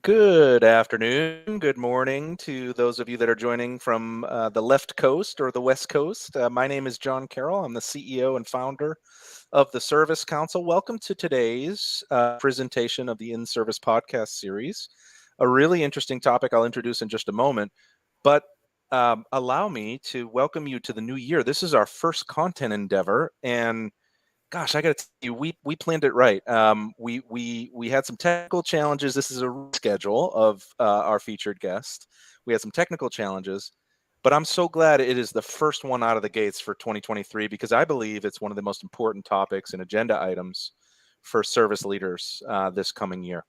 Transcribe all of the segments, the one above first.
Good afternoon, good morning to those of you that are joining from the left coast or the west coast. My name is John Carroll. I'm the CEO and founder of the Service Council. Welcome to today's presentation of the inService podcast series. A really interesting topic I'll introduce in just a moment, but allow me to welcome you to the new year. This is our first content endeavor, and gosh, I got to tell you, we planned it right. We had some technical challenges. This is a reschedule of our featured guest. We had some technical challenges, but I'm so glad it is the first one out of the gates for 2023 because I believe it's one of the most important topics and agenda items for service leaders this coming year.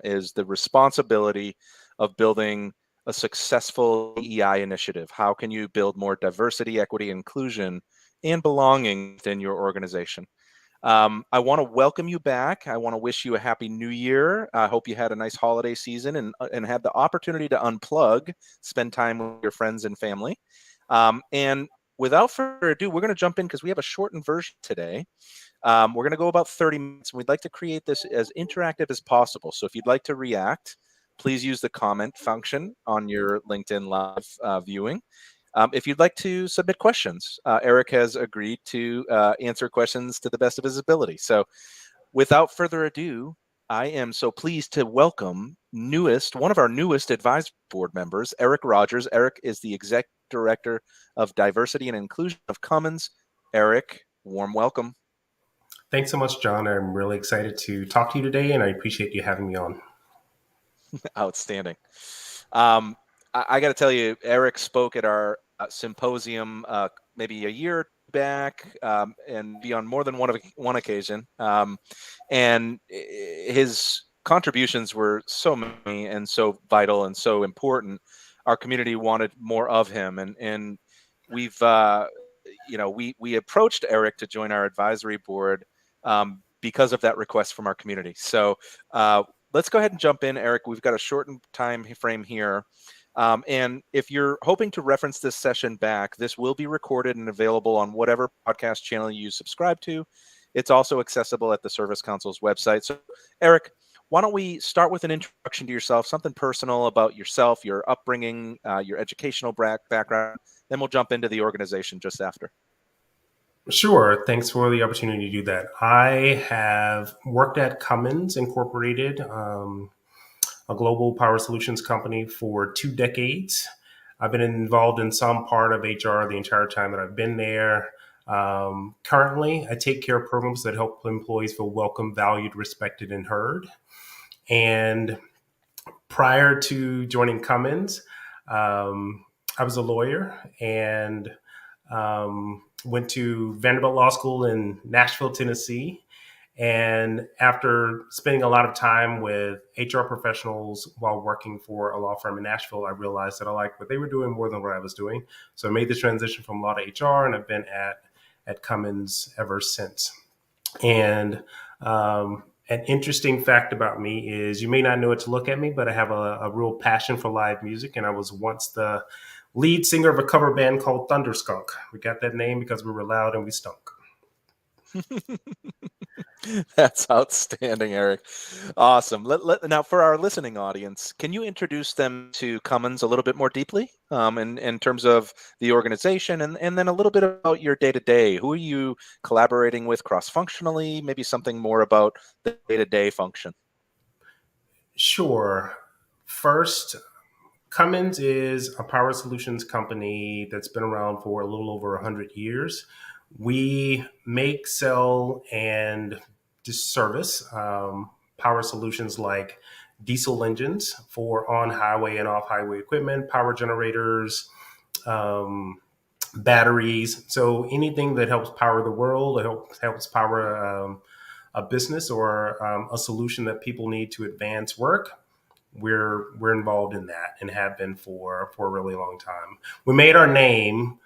Is the responsibility of building a successful DEI initiative. How can you build more diversity, equity, inclusion, and belonging within your organization? I want to welcome you back. I want to wish you a happy new year. I hope you had a nice holiday season and had the opportunity to unplug, spend time with your friends and family. And without further ado, we're going to jump in because we have a shortened version today. We're going to go about 30 minutes. And we'd like to create this as interactive as possible. So if you'd like to react, please use the comment function on your LinkedIn Live viewing. If you'd like to submit questions, Eric has agreed to answer questions to the best of his ability. So without further ado, I am so pleased to welcome one of our newest advisory board members, Eric Rogers. Eric is the Executive Director of Diversity and Inclusion of Cummins. Eric, warm welcome. Thanks so much, John. I'm really excited to talk to you today, and I appreciate you having me on. Outstanding. I got to tell you, Eric spoke at our symposium maybe a year back and be on more than one occasion. And his contributions were so many and so vital and so important. Our community wanted more of him. And we've, we approached Eric to join our advisory board because of that request from our community. So let's go ahead and jump in, Eric. We've got a shortened time frame here. And if you're hoping to reference this session back, this will be recorded and available on whatever podcast channel you subscribe to. It's also accessible at the Service Council's website. So, Eric, why don't we start with an introduction to yourself, something personal about yourself, your upbringing, your educational background, then we'll jump into the organization just after. Sure. Thanks for the opportunity to do that. I have worked at Cummins Incorporated, a global power solutions company, for 2 decades. I've been involved in some part of HR the entire time that I've been there. Currently, I take care of programs that help employees feel welcome, valued, respected, and heard. And prior to joining Cummins, I was a lawyer and went to Vanderbilt Law School in Nashville, Tennessee. And after spending a lot of time with HR professionals while working for a law firm in Nashville, I realized that I liked what they were doing more than what I was doing. So I made the transition from law to HR, and I've been at Cummins ever since. And an interesting fact about me is, you may not know it to look at me, but I have a real passion for live music, and I was once the lead singer of a cover band called Thunderskunk. We got that name because we were loud and we stunk. That's outstanding, Eric. Awesome. Now, for our listening audience, can you introduce them to Cummins a little bit more deeply in terms of the organization and then a little bit about your day-to-day? Who are you collaborating with cross-functionally? Maybe something more about the day-to-day function. Sure. First, Cummins is a power solutions company that's been around for a little over 100 years. We make, sell, and service power solutions like diesel engines for on-highway and off-highway equipment, power generators, batteries. So anything that helps power the world, helps power a business or a solution that people need to advance work, we're involved in that and have been for a really long time. We made our name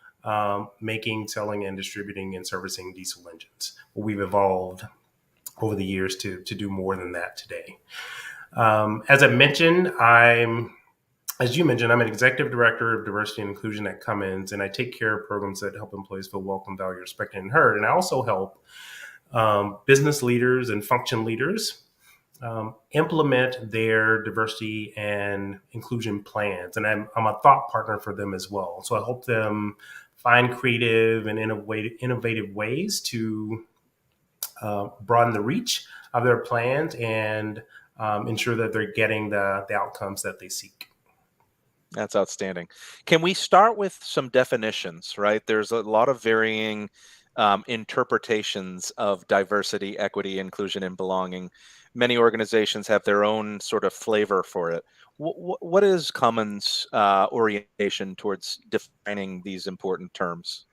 making, selling, and distributing and servicing diesel engines. But we've evolved over the years to do more than that today. As I mentioned, as you mentioned, I'm an executive director of diversity and inclusion at Cummins, and I take care of programs that help employees feel welcome, valued, respected, and heard. And I also help business leaders and function leaders implement their diversity and inclusion plans. And I'm a thought partner for them as well. So I help them find creative and innovative ways to broaden the reach of their plans and ensure that they're getting the outcomes that they seek. That's outstanding. Can we start with some definitions, right? There's a lot of varying interpretations of diversity, equity, inclusion, and belonging. Many organizations have their own sort of flavor for it. What is Cummins' orientation towards defining these important terms?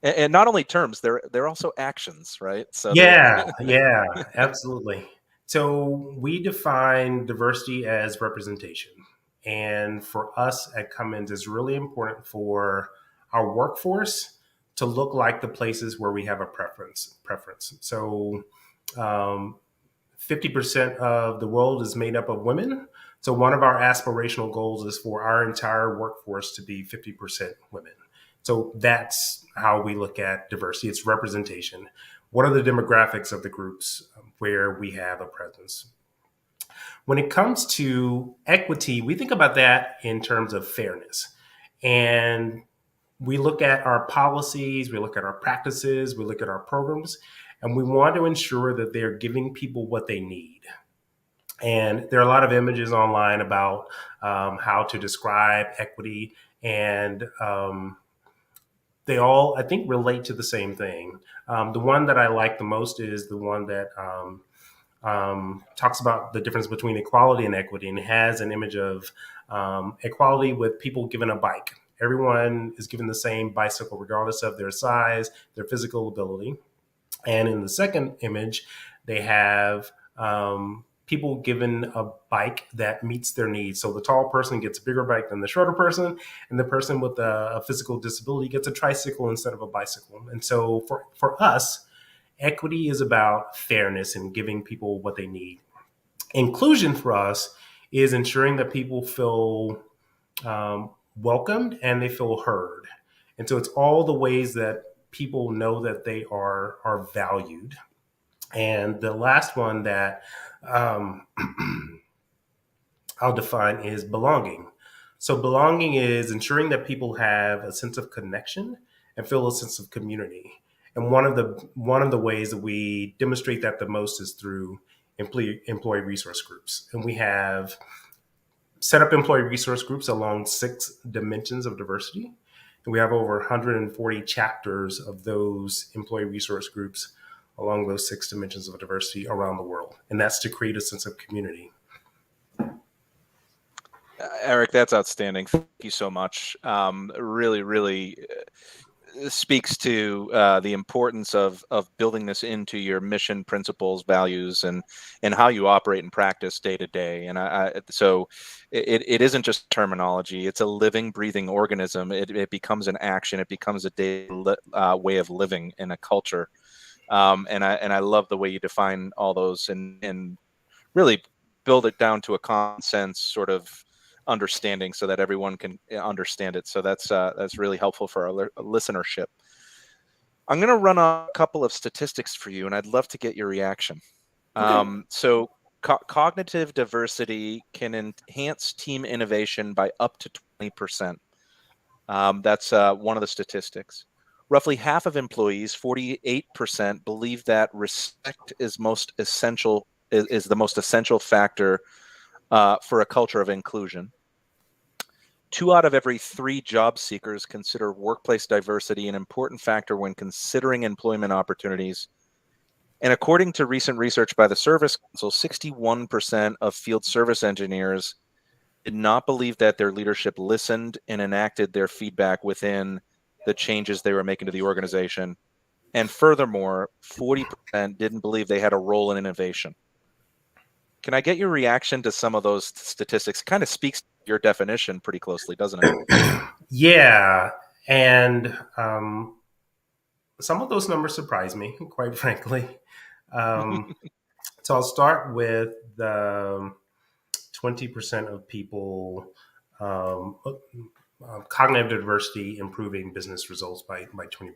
And not only terms, they're also actions, right? So they're Yeah, absolutely. So we define diversity as representation. And for us at Cummins, it's really important for our workforce to look like the places where we have a preference. So 50% of the world is made up of women. So one of our aspirational goals is for our entire workforce to be 50% women. So that's how we look at diversity. It's representation. What are the demographics of the groups where we have a presence? When it comes to equity, we think about that in terms of fairness. And we look at our policies, we look at our practices, we look at our programs, and we want to ensure that they're giving people what they need. And there are a lot of images online about how to describe equity, and they all, I think, relate to the same thing. The one that I like the most is the one that talks about the difference between equality and equity, and it has an image of equality with people given a bike. Everyone is given the same bicycle, regardless of their size, their physical ability. And in the second image, they have people given a bike that meets their needs. So the tall person gets a bigger bike than the shorter person, and the person with a physical disability gets a tricycle instead of a bicycle. And so for us, equity is about fairness and giving people what they need. Inclusion for us is ensuring that people feel welcomed and they feel heard. And so it's all the ways that people know that they are valued. And the last one that um, I'll define is belonging. So belonging is ensuring that people have a sense of connection and feel a sense of community. And one of the ways that we demonstrate that the most is through employee resource groups. And we have set up employee resource groups along 6 dimensions of diversity. And we have over 140 chapters of those employee resource groups along those 6 dimensions of diversity around the world. And that's to create a sense of community. Eric, that's outstanding. Thank you so much. Really, really speaks to the importance of building this into your mission, principles, values, and how you operate and practice day to day. And so it isn't just terminology; it's a living, breathing organism. It becomes an action. It becomes a daily way of living in a culture. And I love the way you define all those and really build it down to a common sense sort of understanding so that everyone can understand it. So that's really helpful for our listenership. I'm going to run a couple of statistics for you, and I'd love to get your reaction. Okay. So cognitive diversity can enhance team innovation by up to 20%. That's one of the statistics. Roughly half of employees, 48%, believe that respect is most essential is the most essential factor for a culture of inclusion. 2 out of every 3 job seekers consider workplace diversity an important factor when considering employment opportunities. And according to recent research by the Service Council, 61% of field service engineers did not believe that their leadership listened and enacted their feedback within the changes they were making to the organization. And furthermore, 40% didn't believe they had a role in innovation. Can I get your reaction to some of those statistics? Kind of speaks to your definition pretty closely, doesn't it? Yeah. And some of those numbers surprise me, quite frankly. Um, so I'll start with the 20% of people, cognitive diversity improving business results by 20%.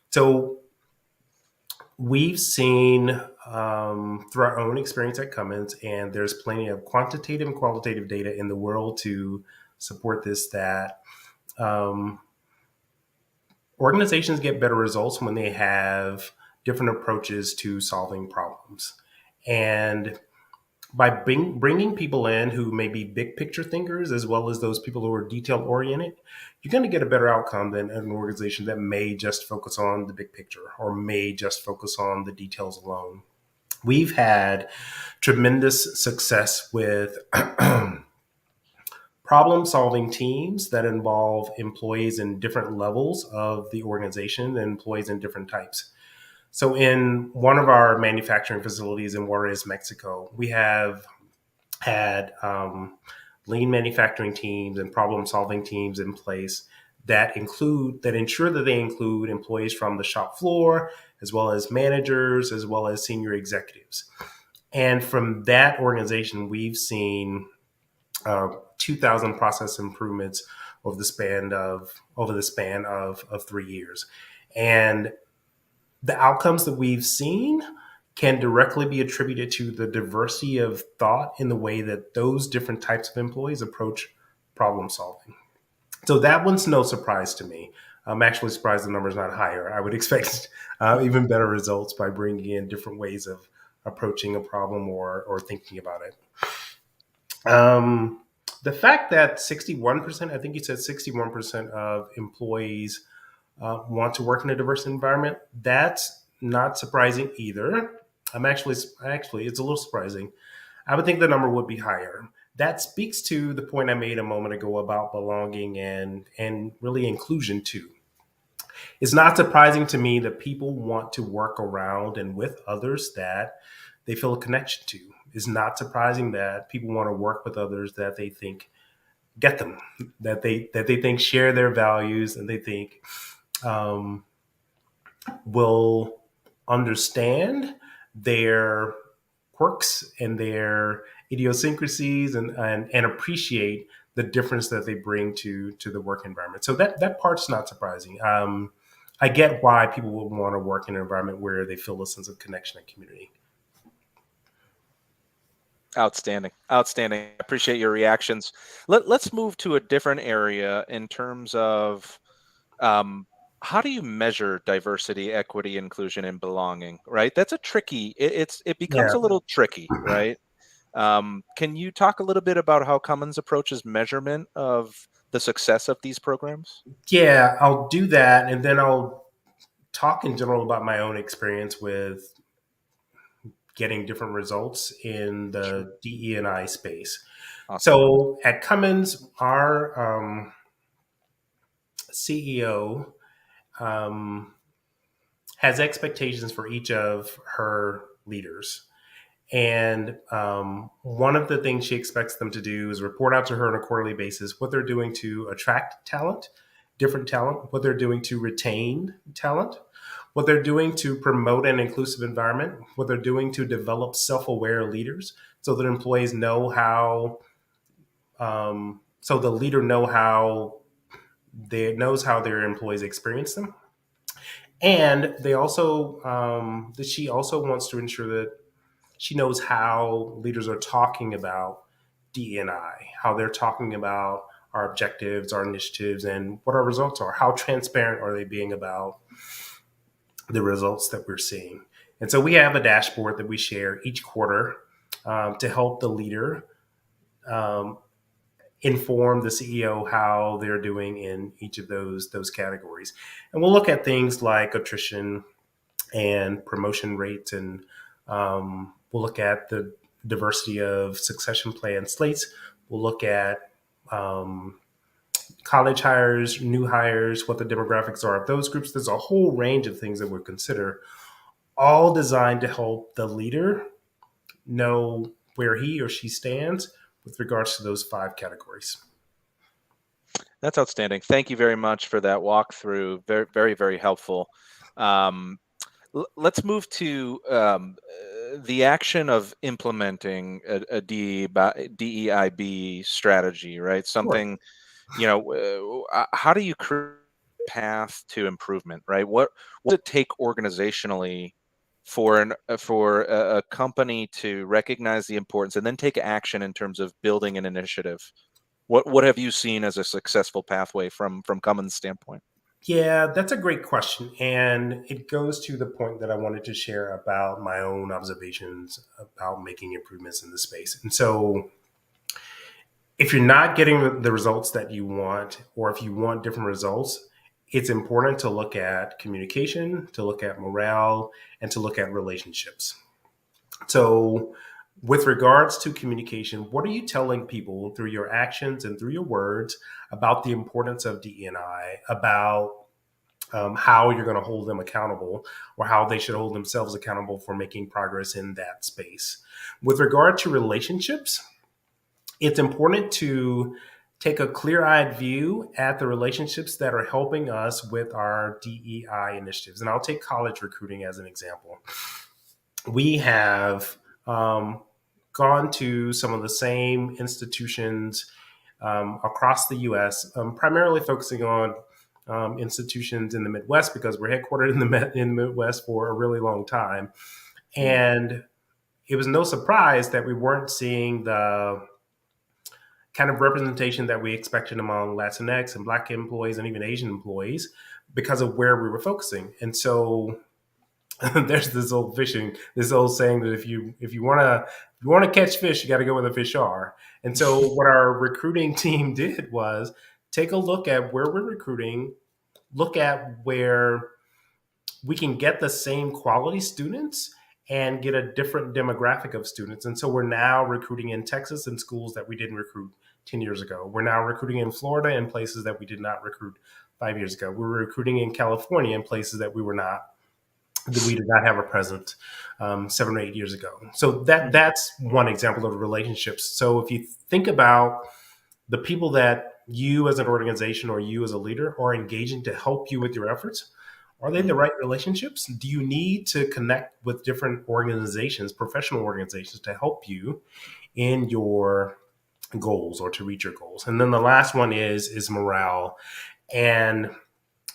So we've seen through our own experience at Cummins, and there's plenty of quantitative and qualitative data in the world to support this, that um, organizations get better results when they have different approaches to solving problems. And by bringing people in who may be big picture thinkers as well as those people who are detail oriented, you're going to get a better outcome than an organization that may just focus on the big picture or may just focus on the details alone. We've had tremendous success with problem solving teams that involve employees in different levels of the organization and employees in different types. So, in one of our manufacturing facilities in Juarez, Mexico, we have had lean manufacturing teams and problem solving teams in place that ensure that they include employees from the shop floor, as well as managers, as well as senior executives. And from that organization, we've seen 2,000 process improvements over the span of 3 years. And the outcomes that we've seen can directly be attributed to the diversity of thought in the way that those different types of employees approach problem solving. So that one's no surprise to me. I'm actually surprised the number's not higher. I would expect even better results by bringing in different ways of approaching a problem or thinking about it. The fact that 61%, I think you said 61% of employees want to work in a diverse environment, that's not surprising either. Actually, it's a little surprising. I would think the number would be higher. That speaks to the point I made a moment ago about belonging and really inclusion too. It's not surprising to me that people want to work around and with others that they feel a connection to. It's not surprising that people want to work with others that they think get them, that they think share their values, and they think um, will understand their quirks and their idiosyncrasies, and appreciate the difference that they bring to the work environment. So that part's not surprising. I get why people would want to work in an environment where they feel a sense of connection and community. Outstanding. Outstanding. I appreciate your reactions. Let's move to a different area in terms of um, how do you measure diversity, equity, inclusion, and belonging, right? That's a tricky, it becomes Yeah, a little tricky, right? Can you talk a little bit about how Cummins approaches measurement of the success of these programs? yeah, I'll do that, and then I'll talk in general about my own experience with getting different results in Sure. the DE&I space. Awesome. So at Cummins, our CEO um, has expectations for each of her leaders. And one of the things she expects them to do is report out to her on a quarterly basis what they're doing to attract talent, different talent, what they're doing to retain talent, what they're doing to promote an inclusive environment, what they're doing to develop self-aware leaders, so that employees know how, so the leader knows how their employees experience them. And they also, that she also wants to ensure that she knows how leaders are talking about DEI, how they're talking about our objectives, our initiatives, and what our results are. How transparent are they being about the results that we're seeing? And so we have a dashboard that we share each quarter to help the leader um, inform the CEO how they're doing in each of those categories. And we'll look at things like attrition and promotion rates, and we'll look at the diversity of succession plan slates. We'll look at college hires, new hires, what the demographics are of those groups. There's a whole range of things that we'll consider, all designed to help the leader know where he or she stands with regards to those 5 categories. That's outstanding. Thank you very much for that walkthrough. Very, very, very helpful. Um, let's move to the action of implementing a DEIB strategy, right? Sure. Something, how do you create a path to improvement, right? What does it take organizationally for a company to recognize the importance and then take action in terms of building an initiative? What have you seen as a successful pathway from Cummins' standpoint? Yeah, that's a great question. And it goes to the point that I wanted to share about my own observations about making improvements in the space. And so, if you're not getting the results that you want, or if you want different results, it's important to look at communication, to look at morale, and to look at relationships. So, with regards to communication, what are you telling people through your actions and through your words about the importance of DEI, about how you're going to hold them accountable, or how they should hold themselves accountable for making progress in that space? With regard to relationships, it's important to take a clear-eyed view at the relationships that are helping us with our DEI initiatives. And I'll take college recruiting as an example. We have gone to some of the same institutions across the US, primarily focusing on institutions in the Midwest because we're headquartered in the Midwest for a really long time. And it was no surprise that we weren't seeing the kind of representation that we expected among Latinx and Black employees and even Asian employees because of where we were focusing. And so there's this old saying that if you want to catch fish, you got to go where the fish are. And so what our recruiting team did was take a look at where we're recruiting, look at where we can get the same quality students and get a different demographic of students. And so we're now recruiting in Texas in schools that we didn't recruit 10 years ago. We're now recruiting in Florida in places that we did not recruit 5 years ago. We're recruiting in California in places that we did not have a presence 7 or 8 years ago. So that's one example of relationships. So if you think about the people that you as an organization or you as a leader are engaging to help you with your efforts, are they the right relationships? Do you need to connect with different organizations, professional organizations, to help you in your goals or to reach your goals? And then the last one is morale. And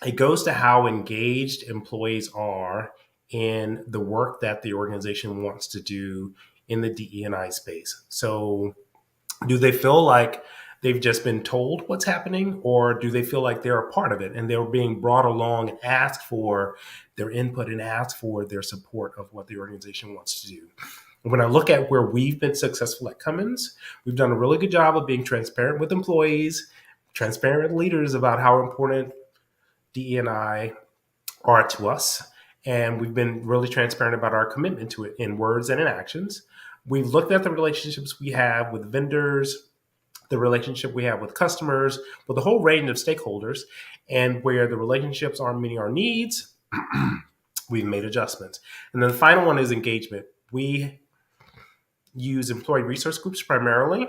it goes to how engaged employees are in the work that the organization wants to do in the DE&I space. So do they feel like they've just been told what's happening, or do they feel like they're a part of it and they're being brought along and asked for their input and asked for their support of what the organization wants to do? When I look at where we've been successful at Cummins, we've done a really good job of being transparent with employees, transparent with leaders about how important DE&I are to us. And we've been really transparent about our commitment to it in words and in actions. We've looked at the relationships we have with vendors, the relationship we have with customers, with a whole range of stakeholders, and where the relationships aren't meeting our needs, we've made adjustments. And then the final one is engagement. We use employee resource groups primarily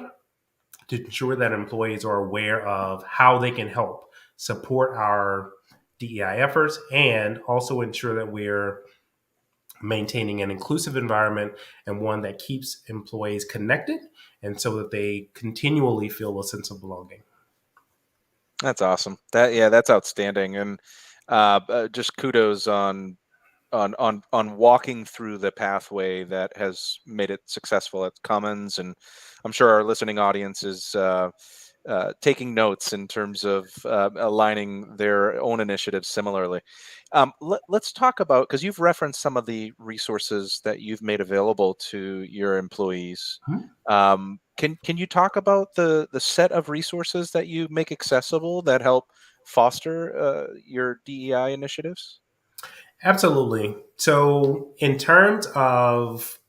to ensure that employees are aware of how they can help support our DEI efforts, and also ensure that we're maintaining an inclusive environment and one that keeps employees connected, and so that they continually feel a sense of belonging. That's awesome. That's outstanding, and just kudos on walking through the pathway that has made it successful at Cummins, and I'm sure our listening audience is taking notes in terms of aligning their own initiatives similarly. Let's talk about, because you've referenced some of the resources that you've made available to your employees. Can you talk about the set of resources that you make accessible that help foster your DEI initiatives? Absolutely. So, in terms of,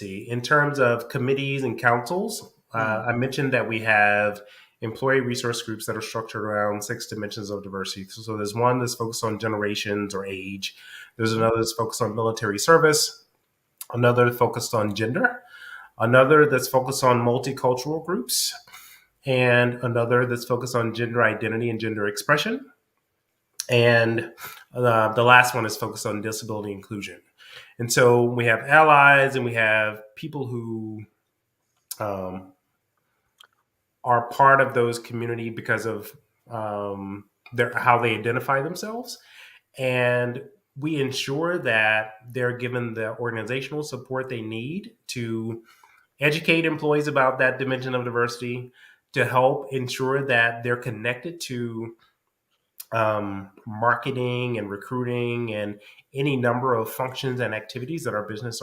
in terms of committees and councils, Hmm. I mentioned that we have employee resource groups that are structured around 6 dimensions of diversity. So, there's one that's focused on generations or age. There's another that's focused on military service. Another focused on gender. Another that's focused on multicultural groups. And another that's focused on gender identity and gender expression. And the last one is focused on disability inclusion. And so we have allies and we have people who um, are part of those community because of how they identify themselves. And we ensure that they're given the organizational support they need to educate employees about that dimension of diversity, to help ensure that they're connected to marketing and recruiting and any number of functions and activities that our business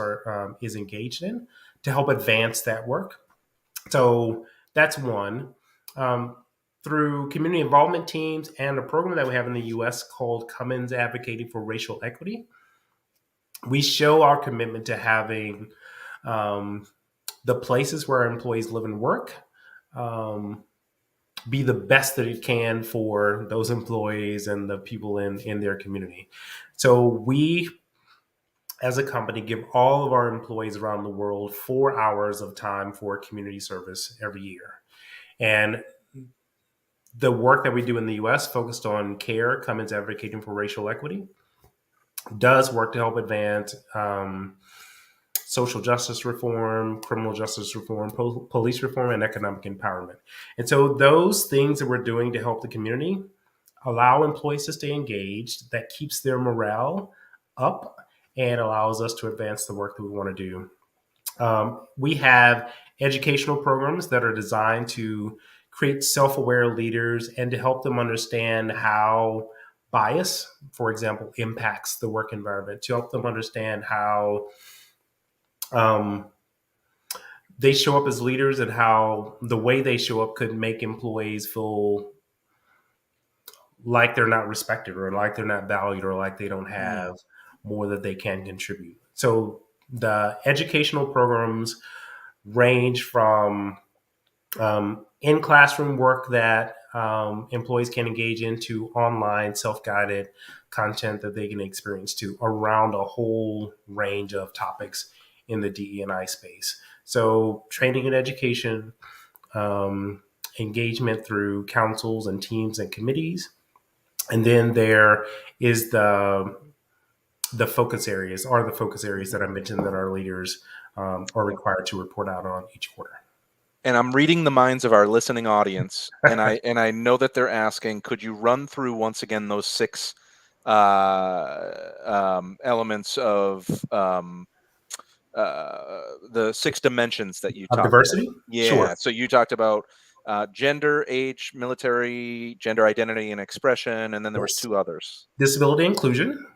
is engaged in to help advance that work. So that's one. Um, Through community involvement teams and a program that we have in the U.S. called Cummins Advocating for Racial Equity, we show our commitment to having um, the places where our employees live and work um, be the best that it can for those employees and the people in their community. So we, as a company, give all of our employees around the world 4 hours of time for community service every year. And the work that we do in the US focused on CARE, Cummins Advocating for Racial Equity, does work to help advance social justice reform, criminal justice reform, police reform, and economic empowerment. And so those things that we're doing to help the community allow employees to stay engaged, that keeps their morale up and allows us to advance the work that we want to do. We have educational programs that are designed to create self-aware leaders and to help them understand how bias, for example, impacts the work environment, to help them understand how um, they show up as leaders and how the way they show up could make employees feel like they're not respected or like they're not valued or like they don't have more that they can contribute. So the educational programs range from in classroom work that employees can engage in to online self-guided content that they can experience to around a whole range of topics in the DE&I space. So training and education, engagement through councils and teams and committees. And then there is the focus areas that I mentioned that our leaders are required to report out on each quarter. And I'm reading the minds of our listening audience, and I know that they're asking, could you run through once again those six elements of the six dimensions that you Of talked about? diversity? Yeah. Sure. So you talked about gender, age, military, gender identity and expression, and then there was Yes. two others. Disability inclusion.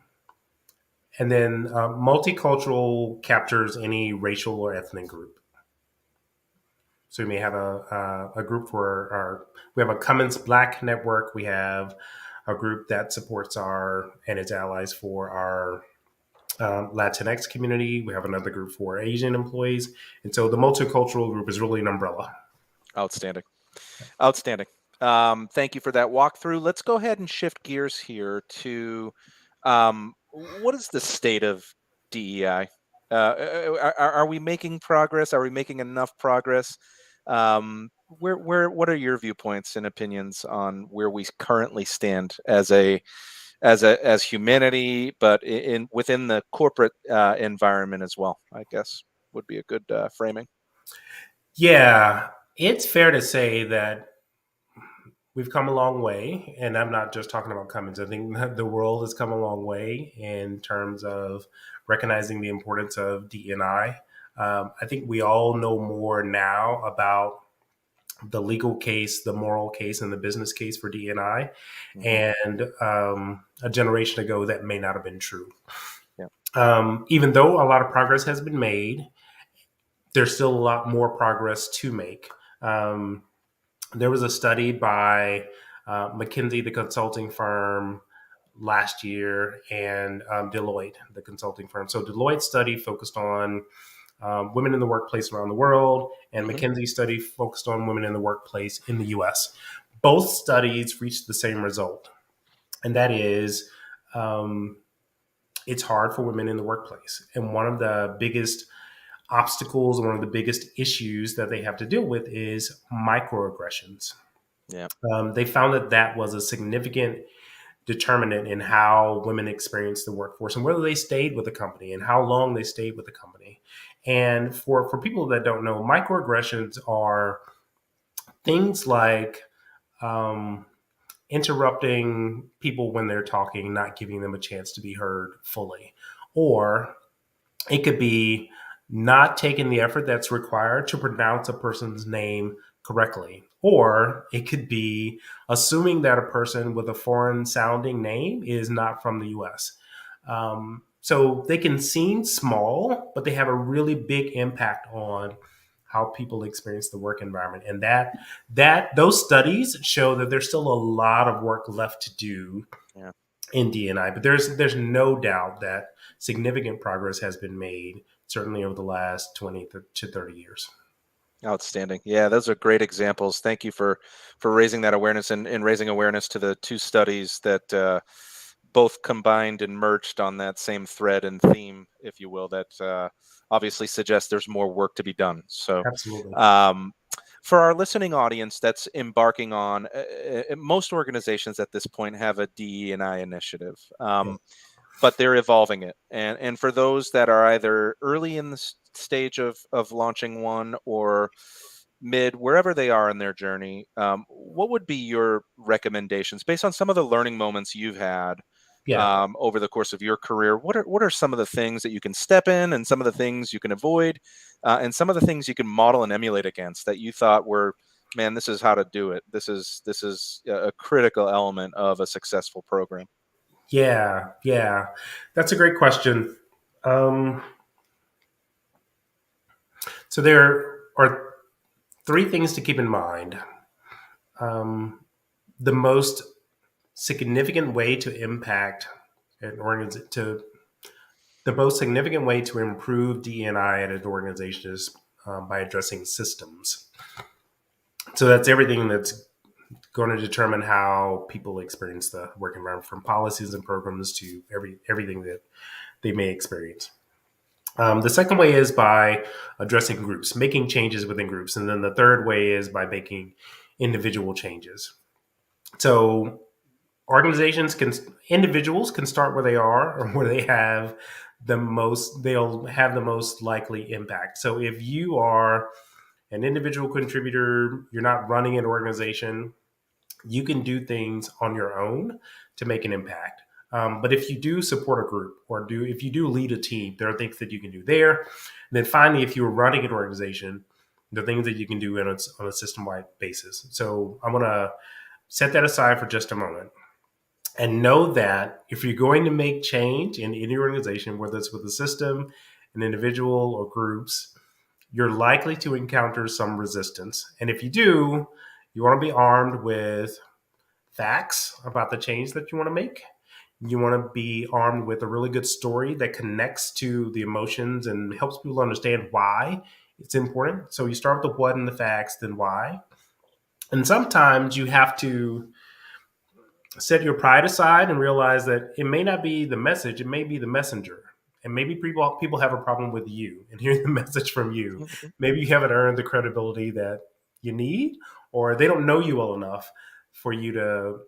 And then multicultural captures any racial or ethnic group. So we may have a group we have a Cummins Black network. We have a group that supports and its allies for our Latinx community. We have another group for Asian employees. And so the multicultural group is really an umbrella. Outstanding. Outstanding. Thank you for that walkthrough. Let's go ahead and shift gears here to what is the state of DEI? Are we making progress? Are we making enough progress? What are your viewpoints and opinions on where we currently stand as humanity, but within the corporate environment as well? I guess would be a good framing. Yeah, it's fair to say that we've come a long way, and I'm not just talking about Cummins. I think that the world has come a long way in terms of recognizing the importance of DEI. I think we all know more now about the legal case, the moral case, and the business case for DEI. And a generation ago, that may not have been true. Yeah. Even though a lot of progress has been made, there's still a lot more progress to make. There was a study by McKinsey, the consulting firm, last year, and Deloitte, the consulting firm. So Deloitte's study focused on women in the workplace around the world, and McKinsey's study focused on women in the workplace in the U.S. Both studies reached the same result, and that is it's hard for women in the workplace. And one of the biggest obstacles, one of the biggest issues that they have to deal with is microaggressions. Yeah. They found that was a significant determinant in how women experience the workforce and whether they stayed with the company and how long they stayed with the company. And for people that don't know, microaggressions are things like interrupting people when they're talking, not giving them a chance to be heard fully. Or it could be not taking the effort that's required to pronounce a person's name correctly. Or it could be assuming that a person with a foreign sounding name is not from the US. So they can seem small, but they have a really big impact on how people experience the work environment. And that those studies show that there's still a lot of work left to do Yeah. in DNI, but there's no doubt that significant progress has been made, certainly over the last 20 to 30 years. Outstanding. Yeah, those are great examples. Thank you for raising that awareness and raising awareness to the two studies that both combined and merged on that same thread and theme, if you will, that obviously suggests there's more work to be done. So, Absolutely. um, for our listening audience that's embarking on, most organizations at this point have a DE&I initiative. Yeah. But they're evolving it. And for those that are either early in the stage of launching one or mid, wherever they are in their journey, what would be your recommendations based on some of the learning moments you've had Yeah. over the course of your career? What are some of the things that you can step in, and some of the things you can avoid, and some of the things you can model and emulate against that you thought were, man, this is how to do it. This is a critical element of a successful program. Yeah. Yeah. That's a great question. Um, so there are three things to keep in mind. Um, the most significant way to impact an organization, to the most significant way to improve DNI at an organization is by addressing systems. So that's everything that's going to determine how people experience the work environment, from policies and programs to everything that they may experience. The second way is by addressing groups, making changes within groups. And then the third way is by making individual changes. So individuals can start where they are or where they'll have the most likely impact. So if you are an individual contributor, you're not running an organization, you can do things on your own to make an impact. But if you do support a group, or if you do lead a team, there are things that you can do there. And then finally, if you're running an organization, there are things that you can do on a system-wide basis. So I'm going to set that aside for just a moment and know that if you're going to make change in any organization, whether it's with a system, an individual, or groups, you're likely to encounter some resistance. And if you do, you want to be armed with facts about the change that you want to make. You want to be armed with a really good story that connects to the emotions and helps people understand why it's important. So you start with the what and the facts, then why. And sometimes you have to set your pride aside and realize that it may not be the message, it may be the messenger. And maybe people have a problem with you and hearing the message from you. Maybe you haven't earned the credibility that you need, or they don't know you well enough for you to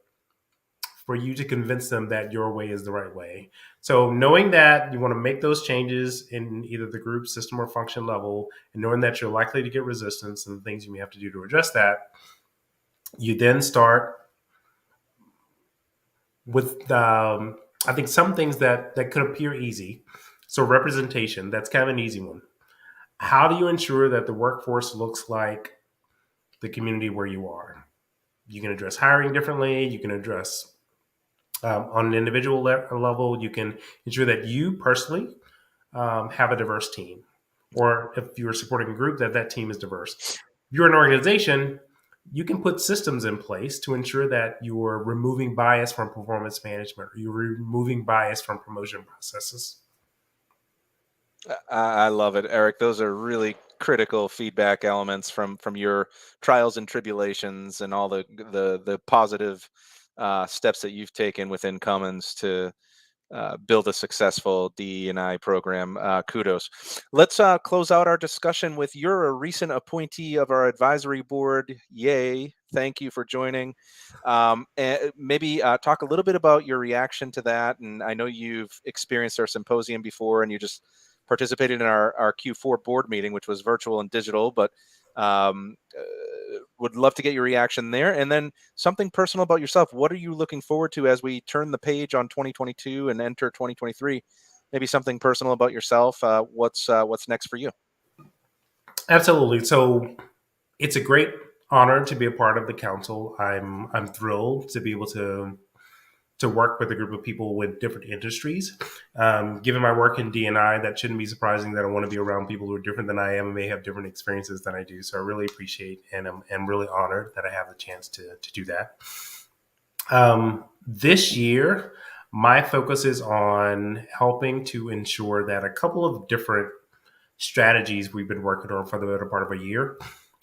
convince them that your way is the right way. So knowing that you want to make those changes in either the group, system, or function level, and knowing that you're likely to get resistance and the things you may have to do to address that, you then start with I think some things that could appear easy. So representation, that's kind of an easy one. How do you ensure that the workforce looks like the community where you are? You can address hiring differently. You can address on an individual level. You can ensure that you personally have a diverse team, or if you're supporting a group, that team is diverse. If you're an organization, you can put systems in place to ensure that you're removing bias from performance management, or you're removing bias from promotion processes. I love it, Eric. Those are really critical feedback elements from your trials and tribulations and all the positive steps that you've taken within Cummins to build a successful DE&I program. Kudos. Let's close out our discussion with you're a recent appointee of our advisory board. Yay. Thank you for joining. And maybe talk a little bit about your reaction to that. And I know you've experienced our symposium before, and you just participated in our Q4 board meeting, which was virtual and digital. But Would love to get your reaction there. And then something personal about yourself. What are you looking forward to as we turn the page on 2022 and enter 2023? Maybe something personal about yourself. What's next for you? Absolutely. So it's a great honor to be a part of the council. I'm thrilled to be able to work with a group of people with different industries. Given my work in D&I, that shouldn't be surprising that I want to be around people who are different than I am and may have different experiences than I do. So I really appreciate and I'm really honored that I have the chance to do that. This year, my focus is on helping to ensure that a couple of different strategies we've been working on for the better part of a year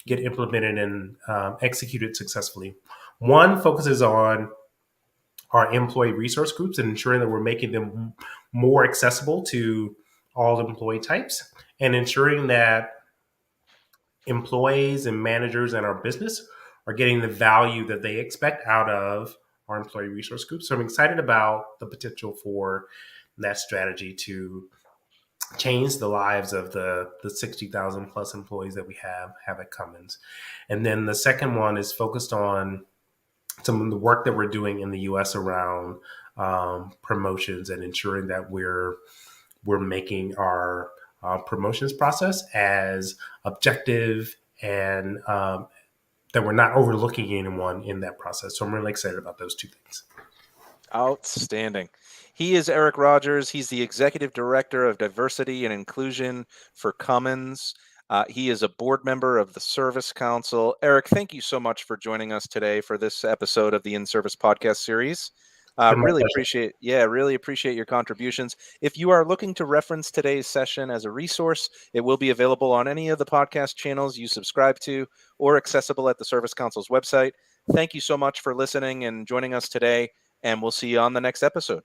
get implemented and executed successfully. One focuses on our employee resource groups and ensuring that we're making them more accessible to all employee types and ensuring that employees and managers in our business are getting the value that they expect out of our employee resource groups. So I'm excited about the potential for that strategy to change the lives of the 60,000 plus employees that we have at Cummins. And then the second one is focused on some of the work that we're doing in the U.S. around promotions and ensuring that we're making our promotions process as objective and that we're not overlooking anyone in that process. So I'm really excited about those two things. Outstanding. He is Eric Rogers. He's the Executive Director of Diversity and Inclusion for Cummins. He is a board member of the Service Council. Eric, thank you so much for joining us today for this episode of the inService podcast series. Really appreciate your contributions. If you are looking to reference today's session as a resource, it will be available on any of the podcast channels you subscribe to or accessible at the Service Council's website. Thank you so much for listening and joining us today, and we'll see you on the next episode.